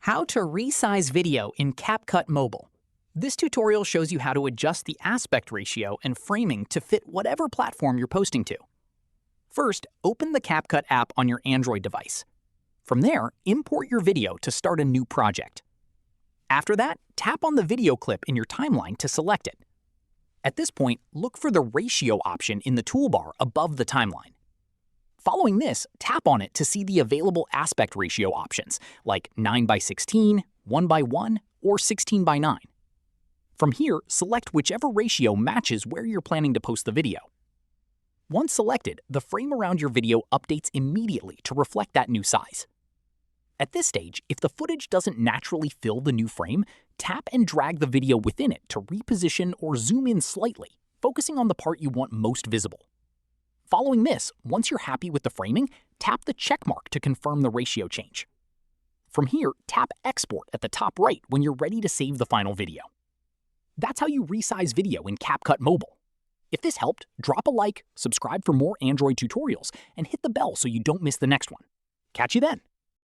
How to resize video in CapCut Mobile. This tutorial shows you how to adjust the aspect ratio and framing to fit whatever platform you're posting to. First, open the CapCut app on your Android device. From there, import your video to start a new project. After that, tap on the video clip in your timeline to select it. At this point, look for the ratio option in the toolbar above the timeline. Following this, tap on it to see the available aspect ratio options, like 9:16, 1:1, or 16:9. From here, select whichever ratio matches where you're planning to post the video. Once selected, the frame around your video updates immediately to reflect that new size. At this stage, if the footage doesn't naturally fill the new frame, tap and drag the video within it to reposition or zoom in slightly, focusing on the part you want most visible. Following this, once you're happy with the framing, tap the check mark to confirm the ratio change. From here, tap Export at the top right when you're ready to save the final video. That's how you resize video in CapCut Mobile. If this helped, drop a like, subscribe for more Android tutorials, and hit the bell so you don't miss the next one. Catch you then!